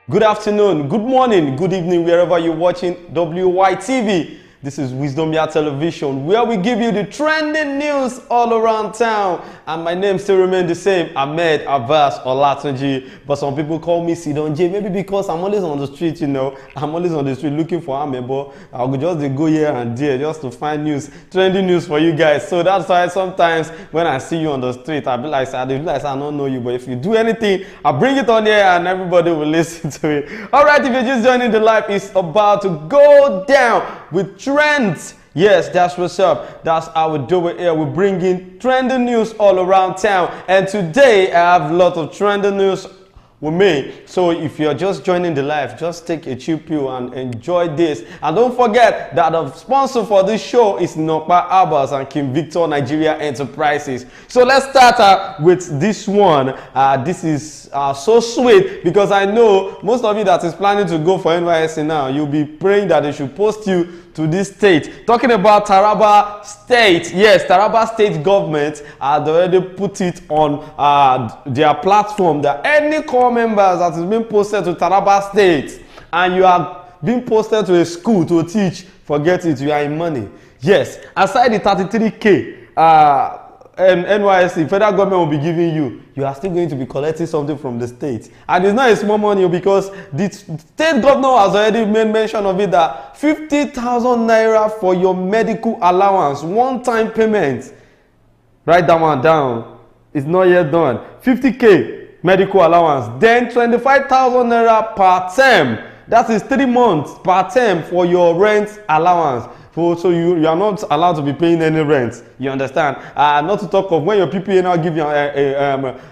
good afternoon, good morning, good evening, wherever you're watching WYTV. This is Wisdom Yard Television, where we give you the trending news all around town. And my name still remains the same, Ahmed Abbas Olatunji. But some people call me Sidon J, maybe because I'm always on the street, you know. I'm always on the street looking for Ahmed, but I'll just go here and there just to find news, trending news for you guys. So that's why sometimes when I see you on the street, I'll be like, I don't know you, but if you do anything, I'll bring it on here and everybody will listen to it. All right, if you're just joining the live, it's about to go down with trends. Yes, that's what's up. That's how we do it here. We bring in trending news all around town. And today I have a lot of trending news with me. So if you're just joining the live, just take a chill pill and enjoy this. And don't forget that the sponsor for this show is Nokpa Abbas and King Victor Nigeria Enterprises. So let's start with this one. This is so sweet because I know most of you that is planning to go for NYSC now, you'll be praying that they should post you to this state. Talking about Taraba State. Yes, Taraba State government had already put it on their platform that any core members that is being posted to Taraba State and you are being posted to a school to teach, forget it, you are in money. Yes, aside the 33K NYSC, federal government will be giving you, you are still going to be collecting something from the state. And it's not a small money because the state governor has already made mention of it that 50,000 naira for your medical allowance, one-time payment. Write that one down. It's not yet done. 50K medical allowance. Then 25,000 naira per term. That is 3 months per term for your rent allowance. So you are not allowed to be paying any rent. You understand? Not to talk of when your PPA now give you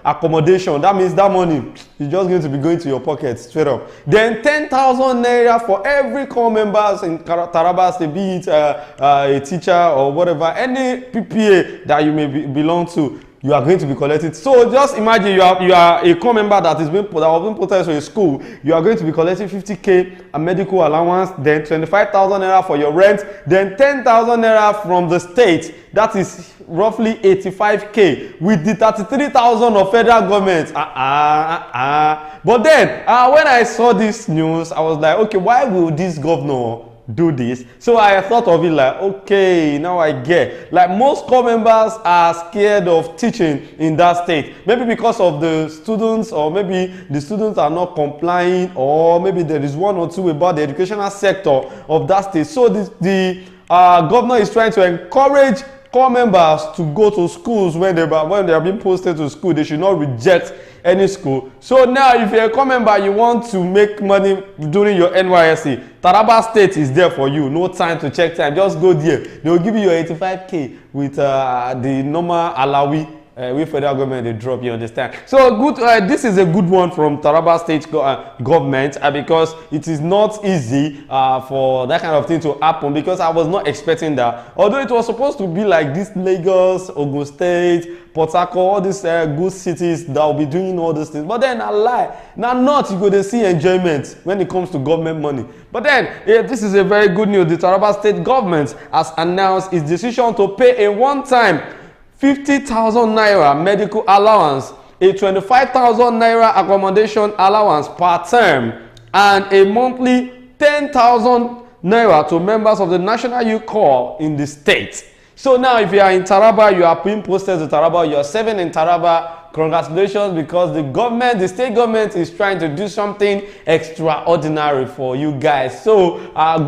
accommodation. That means that money is just going to be going to your pocket straight up. Then 10,000 naira for every core members in Taraba State, be it a teacher or whatever, any PPA that you may belong to. You are going to be collecting. So just imagine you are a core member that was being put into a school. You are going to be collecting 50K a medical allowance, then 25,000 naira for your rent, then 10,000 naira from the state. That is roughly 85K with the 33,000 of federal government. But then when I saw this news, I was like, okay, why will this governor do this? So I thought of it like, okay, now I get. Like most core members are scared of teaching in that state. Maybe because of the students, or maybe the students are not complying, or maybe there is one or two about the educational sector of that state. So the governor is trying to encourage core members to go to schools when they are being posted to school. They should not reject any school. So now if you're a core member, you want to make money during your NYSC, Taraba State is there for you. No time to check time. Just go there. They will give you your 85K with the normal alawi. With federal government they drop, you understand. So good. This is a good one from Taraba State government because it is not easy for that kind of thing to happen, because I was not expecting that. Although it was supposed to be like this Lagos, Ogun State, Port Harcourt, all these good cities that will be doing all these things. But then I lie. Now not you go to see enjoyment when it comes to government money. But then this is a very good news. The Taraba State government has announced its decision to pay a one-time 50,000 naira medical allowance, a 25,000 naira accommodation allowance per term, and a monthly 10,000 naira to members of the National Youth Corps in the state. So now if you are in Taraba, you are being posted to Taraba, you are serving in Taraba, congratulations, because the state government is trying to do something extraordinary for you guys. So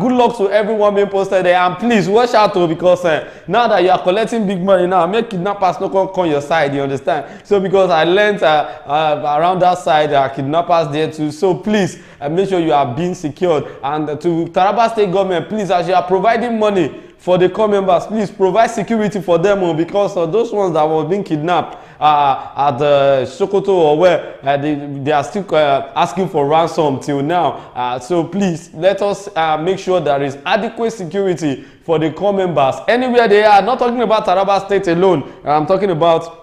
good luck to everyone being posted there, and please watch out too, because now that you are collecting big money now, make kidnappers not come your side, you understand? So because I learned around that side kidnappers there too, so please make sure you are being secured. And to Taraba State government, please, as you are providing money for the core members, please provide security for them, because those ones that were being kidnapped at Sokoto or where they are still asking for ransom till now. So please let us make sure there is adequate security for the core members anywhere they are. Not talking about Taraba State alone. I'm talking about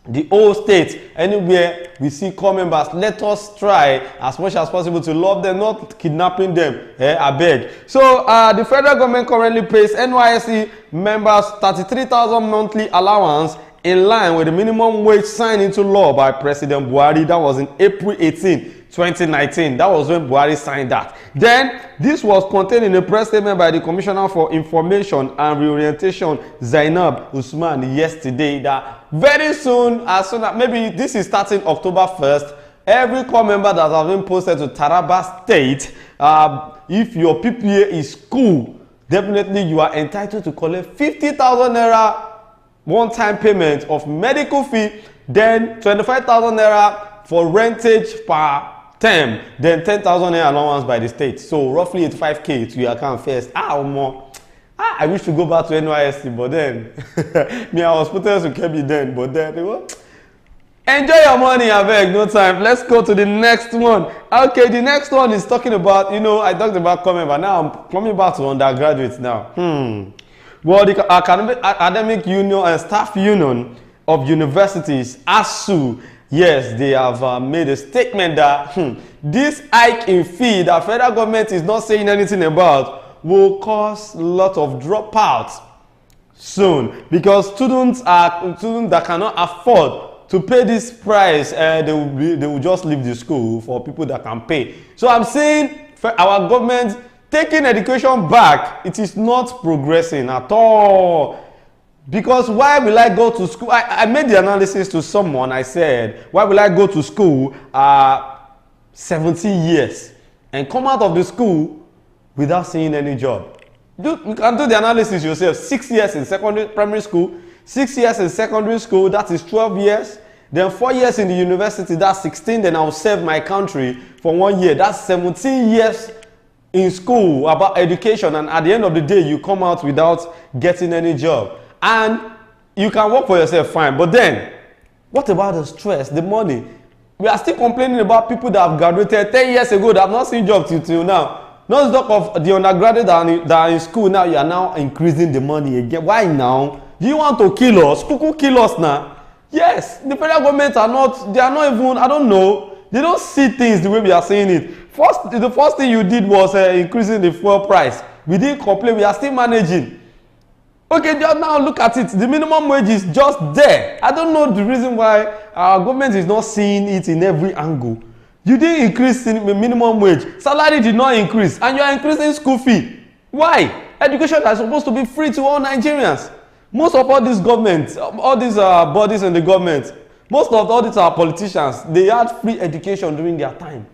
the whole state. Anywhere we see core members, let us try as much as possible to love them, not kidnapping them. I beg. So the federal government currently pays NYSC members 33,000 monthly allowance in line with the minimum wage signed into law by President Buhari. That was in April 18, 2019. That was when Buhari signed that. Then, this was contained in a press statement by the Commissioner for Information and Reorientation, Zainab Usman, yesterday, that very soon, as soon as, maybe this is starting October 1st, every corps member that has been posted to Taraba State, if your PPA is cool, definitely you are entitled to collect 50,000 naira one-time payment of medical fee, then 25,000 naira for rentage per term, then 10,000 naira allowance by the state. So roughly 85k to your account first. I wish to go back to NYSC, but then me, I was put to Kebi then, but then enjoy your money, I beg, no time. Let's go to the next one. Okay, the next one is talking about, I talked about coming, but now I'm coming back to undergraduates now. Well, the Academic Union and Staff Union of Universities, ASU, yes, they have made a statement that this hike in fee that federal government is not saying anything about will cause a lot of dropouts soon, because students that cannot afford to pay this price, they will just leave the school for people that can pay. So I'm saying our government taking education back, it is not progressing at all. Because why will I go to school? I made the analysis to someone. I said, why will I go to school 17 years and come out of the school without seeing any job? You can do the analysis yourself. 6 years in primary school, 6 years in secondary school, that is 12 years. Then 4 years in the university, that's 16. Then I'll serve my country for 1 year. That's 17 years in school about education, and at the end of the day you come out without getting any job. And you can work for yourself fine, but then what about the stress, the money? We are still complaining about people that have graduated 10 years ago that have not seen jobs till now. Not talk of the undergraduate that are in school now. You are now increasing the money again. Why now? Do you want to kill us? Cuckoo kill us now? Yes, the federal government are not even, I don't know, they don't see things the way we are saying it. The first thing you did was increasing the fuel price. We didn't complain, we are still managing. Okay, just now look at it. The minimum wage is just there. I don't know the reason why our government is not seeing it in every angle. You didn't increase the minimum wage. Salary did not increase. And you are increasing school fee. Why? Education is supposed to be free to all Nigerians. Most of all these governments, all these bodies in the government, most of all these politicians, they had free education during their time.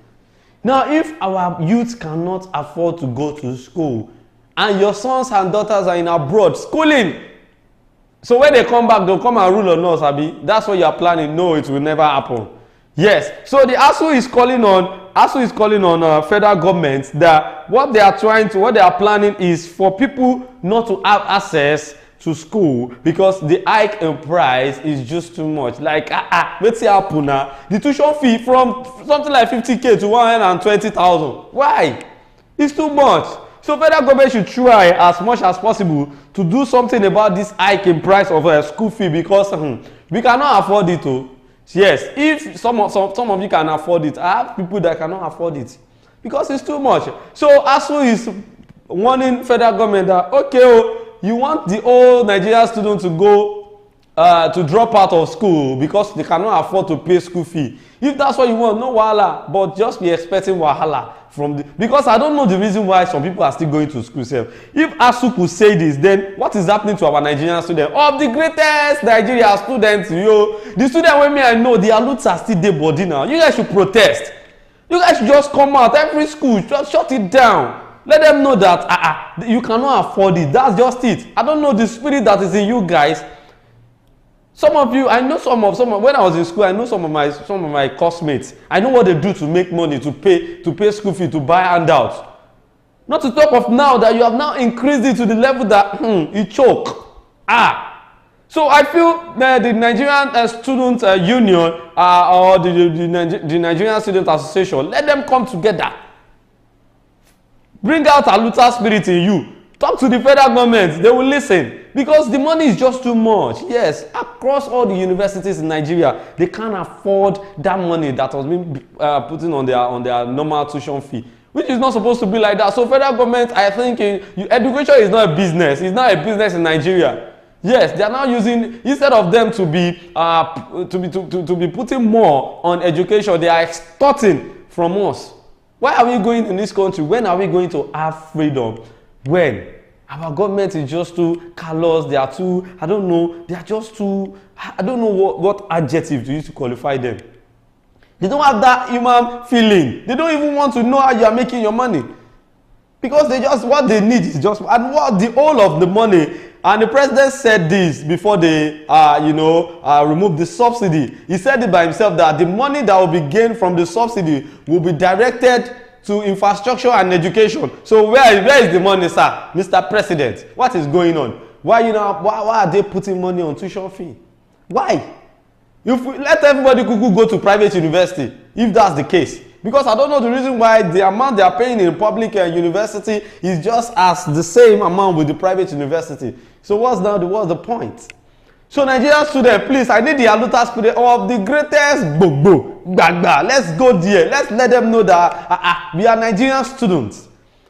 Now, if our youth cannot afford to go to school, and your sons and daughters are in abroad schooling, so when they come back, they'll come and rule on us, Abi. That's what you are planning. No, it will never happen. Yes. So the ASU is calling on federal government that what they are planning is for people not to have access to school because the hike in price is just too much. Like, let's see happen now. The tuition fee from something like 50k to 120,000. Why? It's too much. So federal government should try as much as possible to do something about this hike in price of a school fee, because we cannot afford it. Yes, if some of you can afford it, I have people that cannot afford it because it's too much. So ASU is warning federal government that, okay, you want the old Nigerian students to go to drop out of school because they cannot afford to pay school fee. If that's what you want, no wahala, but just be expecting wahala from because I don't know the reason why some people are still going to school. If ASU could say this, then what is happening to our Nigerian students? Of the greatest Nigerian students, the students when me I know, their roots are still there body now. You guys should protest. You guys should just come out. Every school, just shut it down. Let them know that you cannot afford it. That's just it. I don't know the spirit that is in you guys. Some of you, I know some of when I was in school, I know some of my classmates. I know what they do to make money, to pay school fee, to buy handouts. Not to talk of now that you have now increased it to the level that you choke. So I feel that the Nigerian Student Union or the Nigerian Student Association, let them come together. Bring out a looter spirit in you. Talk to the federal government. They will listen. Because the money is just too much. Yes, across all the universities in Nigeria, they can't afford that money that was being put in on their normal tuition fee, which is not supposed to be like that. So federal government, I think, education is not a business. It's not a business in Nigeria. Yes, they are now using, instead of them to be putting more on education, they are extorting from us. Why are we going in this country? When are we going to have freedom? When? Our government is just too callous. They are too, I don't know, they are just too, I don't know what adjective to use to qualify them. They don't have that human feeling. They don't even want to know how you are making your money. Because they just, what they need is just, and what the whole of the money, and the president said this before they, removed the subsidy. He said it by himself that the money that will be gained from the subsidy will be directed to infrastructure and education. So where is the money, sir? Mr. President, what is going on? Why are they putting money on tuition fee? Why? If we let everybody go to private university, if that's the case. Because I don't know the reason why the amount they are paying in public university is just as the same amount with the private university. So what's the point? So Nigerian students, please, I need the Aluta student of the greatest gbagba. Let's go there. Let's let them know that we are Nigerian students.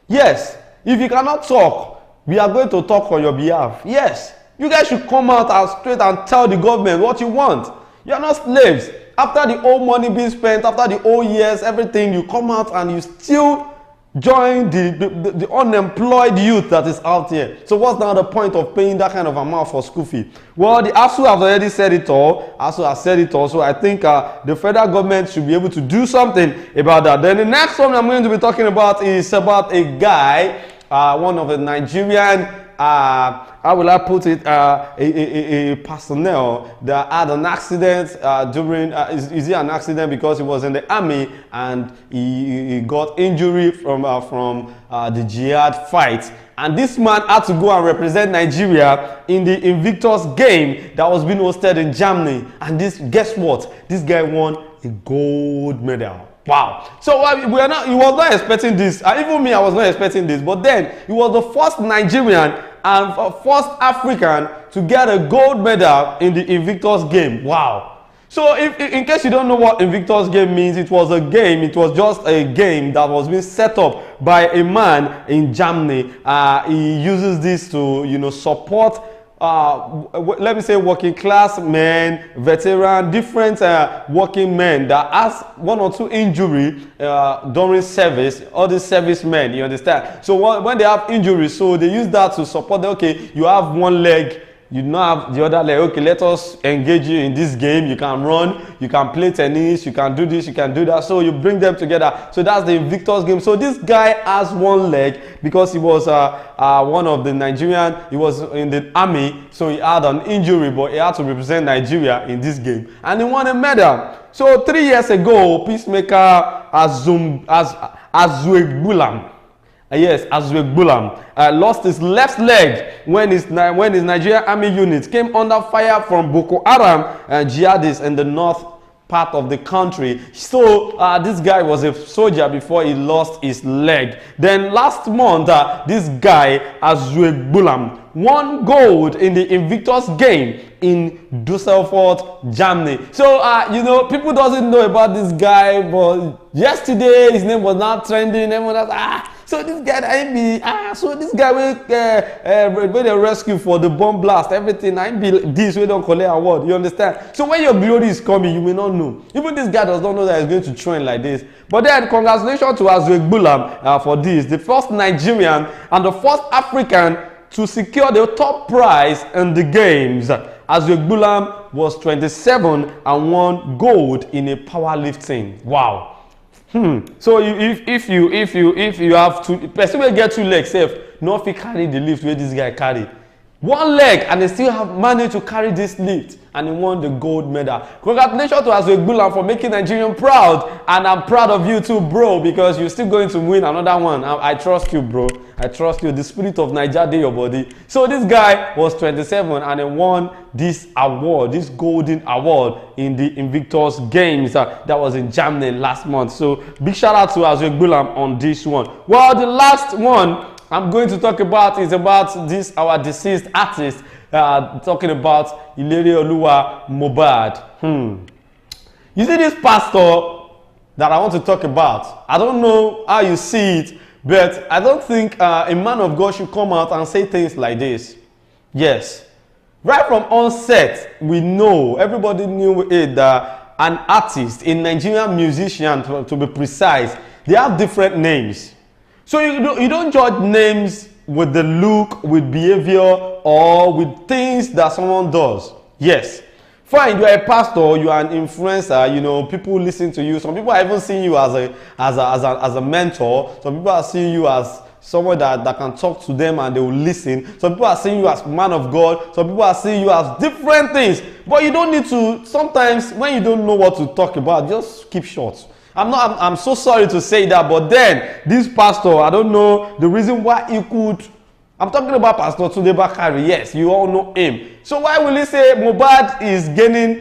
Yes, if you cannot talk, we are going to talk on your behalf. Yes, you guys should come out and straight and tell the government what you want. You are not slaves. After the old money being spent, after the old years, everything, you come out and you still join the unemployed youth that is out here. So what's now the point of paying that kind of amount for school fee? Well, the ASU have already said it all. ASU has said it all. So I think the federal government should be able to do something about that. Then the next one I'm going to be talking about is about a guy, one of the Nigerian, how will I put it, a personnel that had an accident during, is it an accident because he was in the army and he got injury from the jihad fight. And this man had to go and represent Nigeria in the Invictus game that was being hosted in Germany. And guess what? This guy won a gold medal. Wow. So he was not expecting this. Even me, I was not expecting this. But then he was the first Nigerian and first African to get a gold medal in the Invictus game. Wow. So in case you don't know what Invictus game means, it was a game. It was just a game that was being set up by a man in Germany. He uses this to, support let me say working class men, veteran, different working men that has one or two injury during service, all these servicemen, you understand? So when they have injuries, so they use that to support them. Okay, you have one leg, you don't have the other leg. Okay, let us engage you in this game. You can run, you can play tennis, you can do this, you can do that. So you bring them together. So that's the Invictus game. So this guy has one leg because he was one of the Nigerian, he was in the army, so he had an injury, but he had to represent Nigeria in this game. And he won a medal. So 3 years ago, peacemaker Azuegbulam, lost his left leg when his Nigerian army unit came under fire from Boko Haram jihadists in the north part of the country. So this guy was a soldier before he lost his leg. Then last month, this guy Azuegbulam won gold in the Invictus game in Düsseldorf, Germany. So people doesn't know about this guy, but yesterday his name was not trending. Everyone was so this guy so this guy will they rescue for the bomb blast, everything. This we don't collect award. You understand? So when your glory is coming, you may not know. Even this guy does not know that he's going to trend like this. But then congratulations to Azuegbulam for this, the first Nigerian and the first African to secure the top prize in the games. Azuegbulam was 27 and won gold in a powerlifting. Wow. So if you have two, person will get two legs safe, no fit carry the lift where this guy carry. One leg and they still have managed to carry this lift and he won the gold medal. Congratulations to Azuegbulam for making Nigerian proud, and I'm proud of you too, bro, because you're still going to win another one. I trust you, bro. I trust you. The spirit of Nigeria dey your body. So this guy was 27 and he won this award, this golden award in the Invictus Games that was in Germany last month. So big shout out to Azuegbulam on this one. Well, the last one I'm going to talk about is about this our deceased artist, talking about Ilerioluwa Mohbad. You see this pastor that I want to talk about, I don't know how you see it, but I don't think a man of God should come out and say things like this. Yes, right from onset, we know, everybody knew it, that an artist, a Nigerian musician to be precise, they have different names. So you don't judge names with the look, with behavior, or with things that someone does. Yes. Fine, you are a pastor, you are an influencer, you know, people listen to you. Some people are even seeing you as a mentor. Some people are seeing you as someone that can talk to them and they will listen. Some people are seeing you as man of God. Some people are seeing you as different things. But you don't need to, sometimes when you don't know what to talk about, just keep short. I'm so sorry to say that, but then this pastor, I don't know the reason why he could. I'm talking about Pastor Tunde Bakari. Yes, you all know him. So why will he say Mohbad is gaining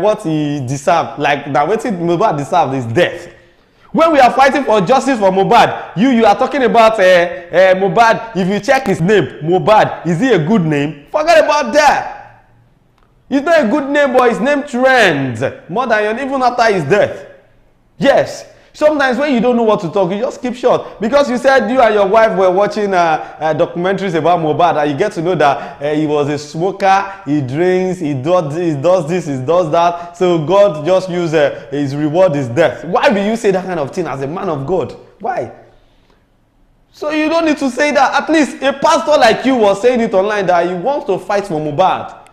what he deserves? Like that, what Mohbad deserves is death. When we are fighting for justice for Mohbad, you are talking about Mohbad. If you check his name, Mohbad, is he a good name? Forget about that. It's not a good name, but his name trends more than even after his death. Yes. Sometimes when you don't know what to talk, you just keep short. Because you said you and your wife were watching documentaries about Mohbad, and you get to know that he was a smoker, he drinks, he does this, he does that. So God just used his reward is death. Why will you say that kind of thing as a man of God? Why? So you don't need to say that. At least a pastor like you was saying it online that he wants to fight for Mohbad.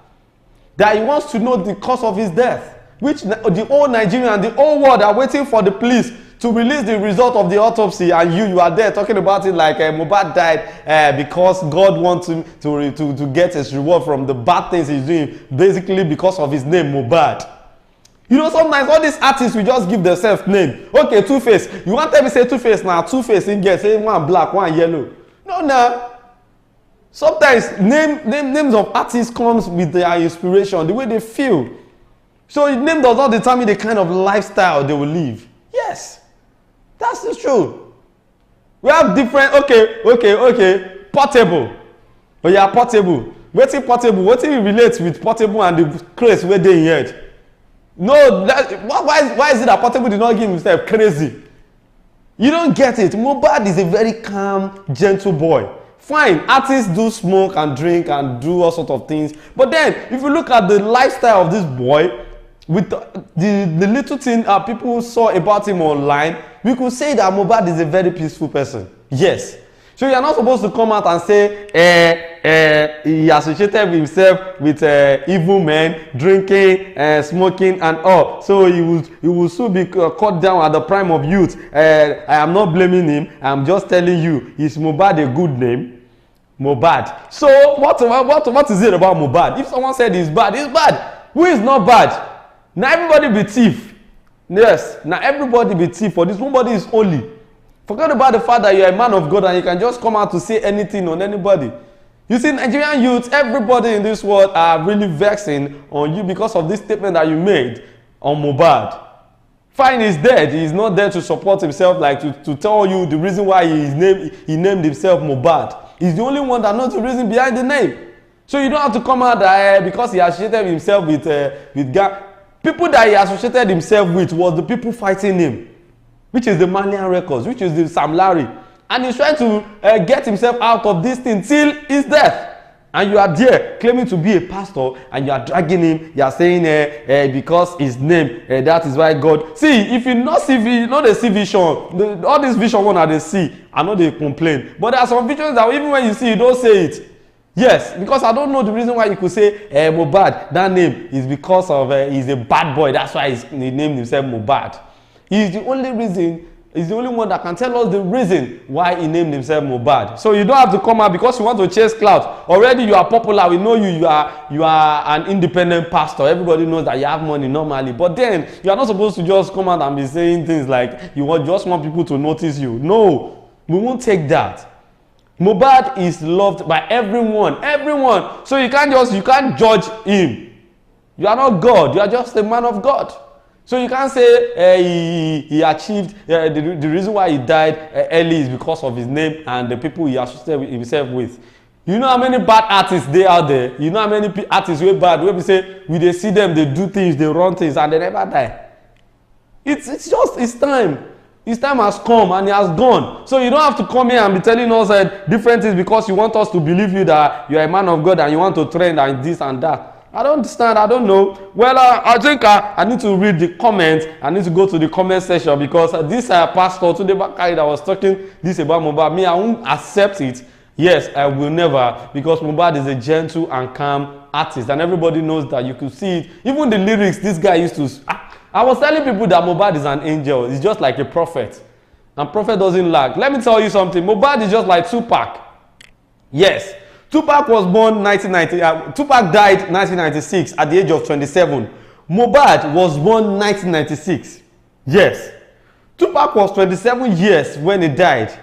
That he wants to know the cause of his death. Which the whole Nigeria and the whole world are waiting for the police to release the result of the autopsy, and you are there talking about it like Mohbad died because God wants him to get his reward from the bad things he's doing, basically because of his name, Mohbad. You know, sometimes all these artists will just give themselves name. Okay, Two-Face. You want them to say Two-Face now? Two-Face in get say one black, one yellow. No. Sometimes names of artists comes with their inspiration, the way they feel. So the name does not determine the kind of lifestyle they will live. Yes. That's the truth. We have different, okay. Portable. Oh yeah, portable. Wetin portable? Wetin relates with portable and the craze where they heard? No, why is it that portable did not give himself crazy? You don't get it. Mohbad is a very calm, gentle boy. Fine, artists do smoke and drink and do all sorts of things. But then, if you look at the lifestyle of this boy, with the little thing people saw about him online, we could say that Mohbad is a very peaceful person. Yes. So you are not supposed to come out and say he associated himself with evil men, drinking, smoking and all. So he will soon be cut down at the prime of youth. I am not blaming him. I am just telling you, is Mohbad a good name? Mohbad. So what is it about Mohbad? If someone said he's bad, he's bad. Who is not bad? Now everybody be thief. Yes, now everybody be thief. For this, nobody is holy. Forget about the fact that you're a man of God and you can just come out to say anything on anybody. You see, Nigerian youth, everybody in this world are really vexing on you because of this statement that you made on Mohbad. Fine, he's dead. He's not there to support himself, like to tell you the reason why he named himself Mohbad. He's the only one that knows the reason behind the name. So you don't have to come out because he associated himself with gang. People that he associated himself with was the people fighting him, which is the Malian Records, which is the Sam Larry. And he's trying to get himself out of this thing till his death. And you are there claiming to be a pastor and you are dragging him. You are saying because his name, that is why God. See, if you not see vision, all this vision one that they see, I know they complain. But there are some visions that even when you see, you don't say it. Yes, because I don't know the reason why you could say Mohbad. That name is because of he's a bad boy. That's why he named himself Mohbad. He's the only reason. He's the only one that can tell us the reason why he named himself Mohbad. So you don't have to come out because you want to chase clout. Already you are popular. We know you. You are an independent pastor. Everybody knows that you have money normally. But then you are not supposed to just come out and be saying things like just want people to notice you. No, we won't take that. Mohbad is loved by everyone. So you can't judge him. You are not God. You are just a man of God. So you can't say he achieved the reason why he died early is because of his name and the people he associated himself with. You know how many bad artists they out there? You know how many artists were bad? Where we say they see them, they do things, they run things, and they never die. It's just it's time. His time has come and he has gone. So you don't have to come here and be telling us different things because you want us to believe you that you are a man of God and you want to trend and this and that. I don't understand. I don't know. Well, I think I need to read the comments. I need to go to the comment section because this pastor today that was talking this about Mohbad. Me, I won't accept it. Yes, I will never, because Mohbad is a gentle and calm artist, and everybody knows that. You could see it. Even the lyrics, this guy used to. I was telling people that Mohbad is an angel. He's just like a prophet, and prophet doesn't lag. Let me tell you something. Mohbad is just like Tupac. Yes, Tupac was born 1990. Tupac died 1996 at the age of 27. Mohbad was born 1996. Yes, Tupac was 27 years when he died.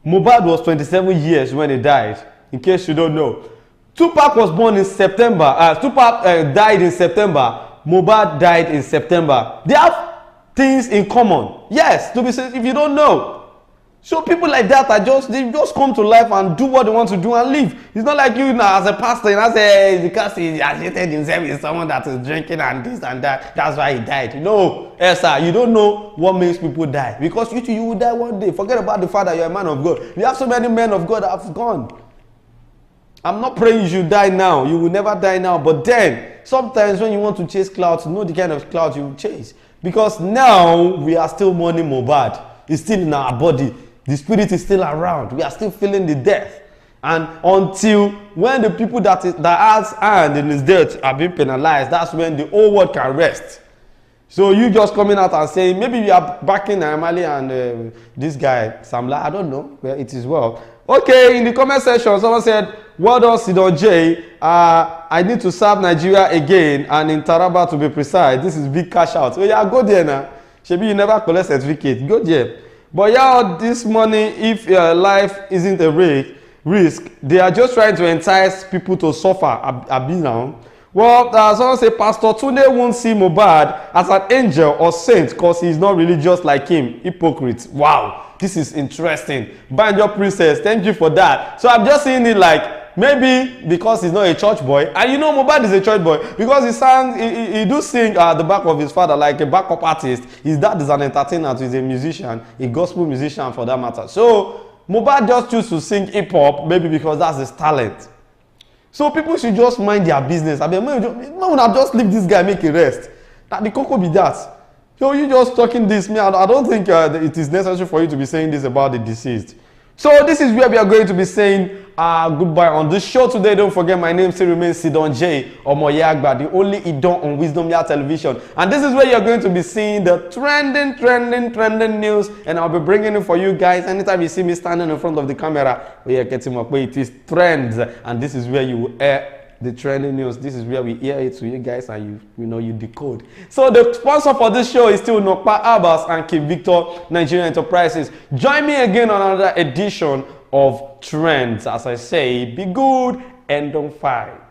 Mohbad was 27 years when he died, in case you don't know. Tupac was born in September. Tupac died in September. Mohbad died in September. They have things in common. Yes, to be said, if you don't know. So people like that they just come to life and do what they want to do and live. It's not like you now as a pastor, you know, say because he associated himself with someone that is drinking and this and that. That's why he died. No, yes, sir. You don't know what makes people die. Because you will die one day. Forget about the fact that you're a man of God. We have so many men of God that have gone. I'm not praying you should die now. You will never die now. But then, sometimes when you want to chase clouds, know the kind of clouds you will chase. Because now, we are still mourning Mohbad. It's still in our body. The spirit is still around. We are still feeling the death. And until when the people that has hand in his death are being penalized, that's when the whole world can rest. So you just coming out and saying, maybe you are backing Naimali and this guy, Samla, I don't know. Well, it is well. Okay, in the comment section, someone said, well done, Sidon J. I need to serve Nigeria again, and in Taraba to be precise. This is big cash out. So yeah, go there now. Maybe you never collect certificate. Go there. But yeah, this money, if your life isn't a risk, they are just trying to entice people to suffer. Abi now. Well, someone say Pastor Tunde won't see Mohbad as an angel or saint because he's not religious like him. Hypocrite. Wow, this is interesting. Banjo Princess, thank you for that. So I'm just seeing it like maybe because he's not a church boy, and you know Mohbad is a church boy because he do sing at the back of his father like a backup artist. His dad is an entertainer, he's a musician, a gospel musician for that matter. So Mohbad just choose to sing hip hop maybe because that's his talent. So people should just mind their business. I mean, no, just leave this guy, make a rest. That the cocoa be that. So you just talking this, me. I don't think it is necessary for you to be saying this about the deceased. So this is where we are going to be saying goodbye on this show today. Don't forget, my name still remains Sidon J. Omoyagba, the only Idon on Wisdom Yard Television. And this is where you're going to be seeing the trending news. And I'll be bringing it for you guys. Anytime you see me standing in front of the camera, we are getting up where it is trends. And this is where you will air the trending news. This is where we hear it to you guys and you decode. So the sponsor for this show is still Nokpa Abbas and King Victor Nigerian Enterprises. Join me again on another edition of Trends. As I say, be good and don't fight.